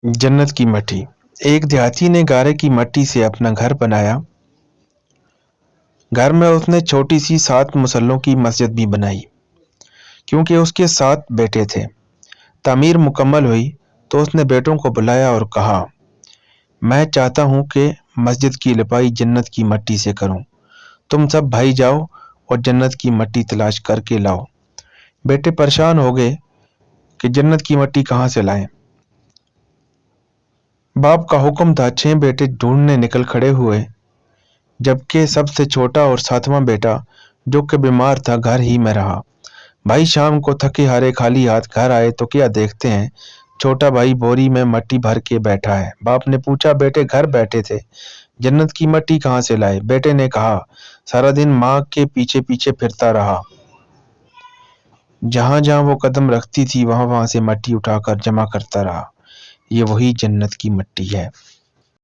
जन्नत की मट्टी। एक देहाती ने गारे की मट्टी से अपना घर बनाया। घर में उसने छोटी सी 7 मुसल्लों की मस्जिद भी बनाई, क्योंकि उसके 7 बेटे थे। तामीर मुकम्मल हुई तो उसने बेटों को बुलाया और कहा, मैं चाहता हूँ कि मस्जिद की लिपाई जन्नत की मट्टी से करूँ। तुम सब भाई जाओ और जन्नत की मट्टी तलाश करके लाओ। बेटे परेशान हो गए कि जन्नत की मट्टी कहाँ से लाएं। बाप का हुक्म था। 6 बेटे ढूंढने निकल खड़े हुए, जबकि सबसे छोटा और 7वां बेटा, जो कि बीमार था, घर ही में रहा। भाई शाम को थके हारे खाली हाथ घर आए तो क्या देखते हैं, छोटा भाई बोरी में मट्टी भर के बैठा है। बाप ने पूछा, बेटे घर बैठे थे, जन्नत की मट्टी कहाँ से लाए? बेटे ने कहा, सारा दिन माँ के पीछे पीछे फिरता रहा। जहां जहां वो कदम रखती थी, वहां वहां से मट्टी उठाकर जमा करता रहा। ये वही जन्नत की मट्टी है।